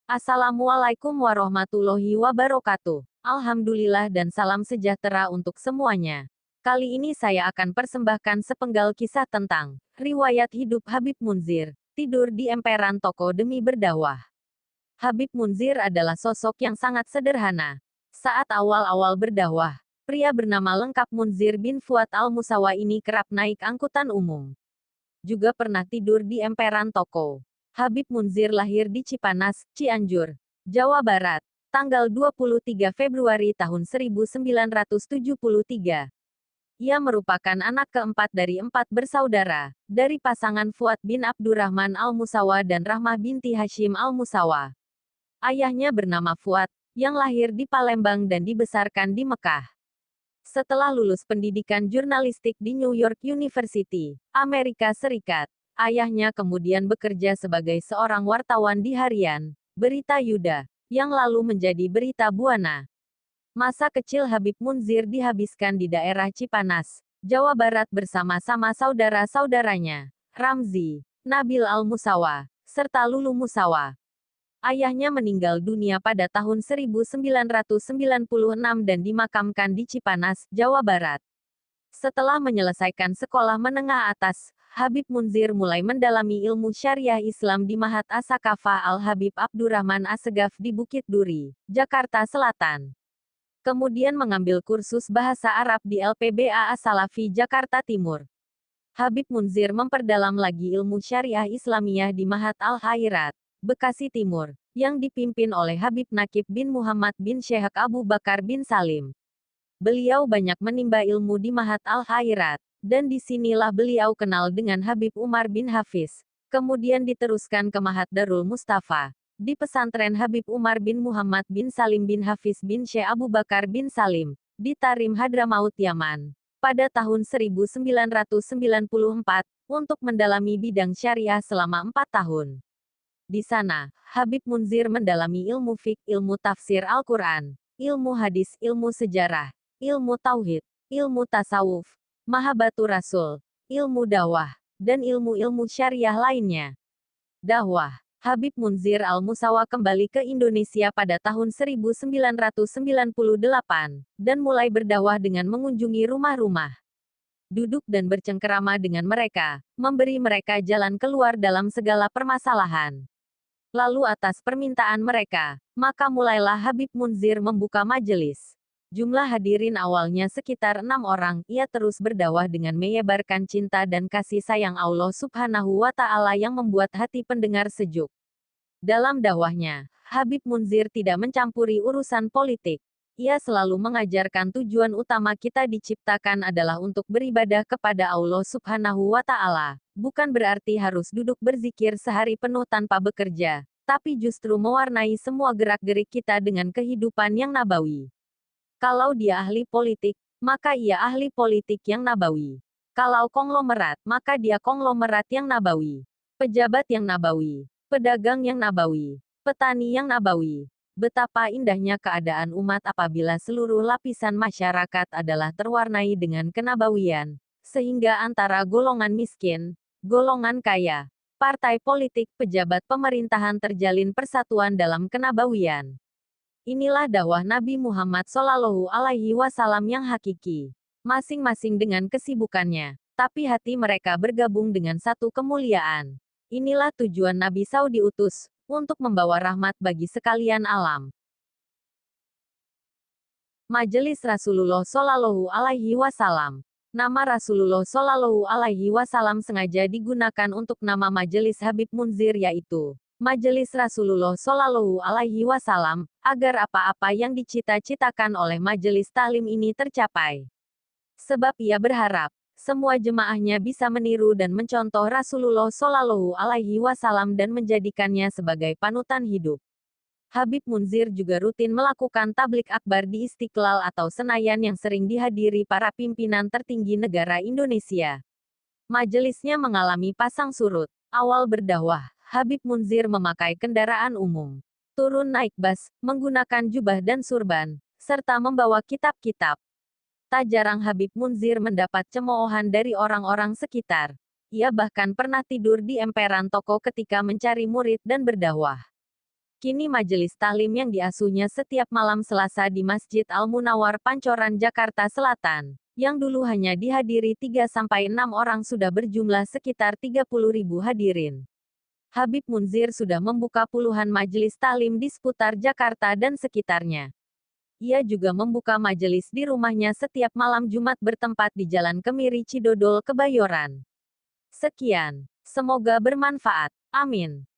Assalamualaikum warahmatullahi wabarakatuh. Alhamdulillah dan salam sejahtera untuk semuanya. Kali ini saya akan persembahkan sepenggal kisah tentang riwayat hidup Habib Munzir, tidur di emperan toko demi berdakwah. Habib Munzir adalah sosok yang sangat sederhana. Saat awal-awal berdakwah, pria bernama lengkap Munzir bin Fuad al-Musawa ini kerap naik angkutan umum. Juga pernah tidur di emperan toko. Habib Munzir lahir di Cipanas, Cianjur, Jawa Barat, tanggal 23 Februari tahun 1973. Ia merupakan anak keempat dari 4 bersaudara, dari pasangan Fuad bin Abdurrahman al-Musawa dan Rahmah binti Hashim al-Musawa. Ayahnya bernama Fuad, yang lahir di Palembang dan dibesarkan di Mekah. Setelah lulus pendidikan jurnalistik di New York University, Amerika Serikat, ayahnya kemudian bekerja sebagai seorang wartawan di harian Berita Yuda, yang lalu menjadi Berita Buana. Masa kecil Habib Munzir dihabiskan di daerah Cipanas, Jawa Barat bersama-sama saudara-saudaranya, Ramzi, Nabil Al-Musawa, serta Lulu Musawa. Ayahnya meninggal dunia pada tahun 1996 dan dimakamkan di Cipanas, Jawa Barat. Setelah menyelesaikan sekolah menengah atas, Habib Munzir mulai mendalami ilmu syariah Islam di Mahat As-Sakafah Al-Habib Abdurrahman Assegaf di Bukit Duri, Jakarta Selatan. Kemudian mengambil kursus bahasa Arab di LPBA As-Salafi Jakarta Timur. Habib Munzir memperdalam lagi ilmu syariah Islamiyah di Mahat Al-Khairat, Bekasi Timur, yang dipimpin oleh Habib Nakib bin Muhammad bin Syekh Abu Bakar bin Salim. Beliau banyak menimba ilmu di Mahat Al-Khairat, dan disinilah beliau kenal dengan Habib Umar bin Hafiz. Kemudian diteruskan ke Mahat Darul Mustafa, di pesantren Habib Umar bin Muhammad bin Salim bin Hafiz bin Syekh Abu Bakar bin Salim, di Tarim Hadramaut Yaman, pada tahun 1994, untuk mendalami bidang syariah selama 4 tahun. Di sana, Habib Munzir mendalami ilmu fiqh, ilmu tafsir Al-Quran, ilmu hadis, ilmu sejarah, ilmu tauhid, ilmu tasawuf, mahabbatur rasul, ilmu dakwah, dan ilmu-ilmu syariah lainnya. Dakwah. Habib Munzir al-Musawa kembali ke Indonesia pada tahun 1998, dan mulai berdakwah dengan mengunjungi rumah-rumah, duduk dan bercengkerama dengan mereka, memberi mereka jalan keluar dalam segala permasalahan. Lalu atas permintaan mereka, maka mulailah Habib Munzir membuka majelis. Jumlah hadirin awalnya sekitar 6 orang, ia terus berdakwah dengan menyebarkan cinta dan kasih sayang Allah Subhanahu wa Ta'ala yang membuat hati pendengar sejuk. Dalam dakwahnya, Habib Munzir tidak mencampuri urusan politik. Ia selalu mengajarkan tujuan utama kita diciptakan adalah untuk beribadah kepada Allah Subhanahu wa Ta'ala. Bukan berarti harus duduk berzikir sehari penuh tanpa bekerja, tapi justru mewarnai semua gerak-gerik kita dengan kehidupan yang nabawi. Kalau dia ahli politik, maka ia ahli politik yang nabawi. Kalau konglomerat, maka dia konglomerat yang nabawi. Pejabat yang nabawi, pedagang yang nabawi, petani yang nabawi. Betapa indahnya keadaan umat apabila seluruh lapisan masyarakat adalah terwarnai dengan kenabawian, sehingga antara golongan miskin, golongan kaya, partai politik, pejabat pemerintahan terjalin persatuan dalam kenabawian. Inilah dakwah Nabi Muhammad Shallallahu Alaihi Wasallam yang hakiki. Masing-masing dengan kesibukannya, tapi hati mereka bergabung dengan satu kemuliaan. Inilah tujuan Nabi SAW diutus, untuk membawa rahmat bagi sekalian alam. Majelis Rasulullah Shallallahu Alaihi Wasallam. Nama Rasulullah Shallallahu Alaihi Wasallam sengaja digunakan untuk nama Majelis Habib Munzir, yaitu Majelis Rasulullah Shallallahu Alaihi Wasallam, agar apa-apa yang dicita-citakan oleh majelis taklim ini tercapai. Sebab ia berharap semua jemaahnya bisa meniru dan mencontoh Rasulullah Shallallahu Alaihi Wasallam dan menjadikannya sebagai panutan hidup. Habib Munzir juga rutin melakukan tablik akbar di Istiqlal atau Senayan yang sering dihadiri para pimpinan tertinggi negara Indonesia. Majelisnya mengalami pasang surut. Awal berdakwah, Habib Munzir memakai kendaraan umum, turun naik bus, menggunakan jubah dan surban, serta membawa kitab-kitab. Tak jarang Habib Munzir mendapat cemoohan dari orang-orang sekitar. Ia bahkan pernah tidur di emperan toko ketika mencari murid dan berdakwah. Kini majelis taklim yang diasuhnya setiap malam Selasa di Masjid Al-Munawwar Pancoran Jakarta Selatan, yang dulu hanya dihadiri 3-6 orang sudah berjumlah sekitar 30.000 hadirin. Habib Munzir sudah membuka puluhan majelis taklim di seputar Jakarta dan sekitarnya. Ia juga membuka majelis di rumahnya setiap malam Jumat bertempat di Jalan Kemiri Cidodol, Kebayoran. Sekian. Semoga bermanfaat. Amin.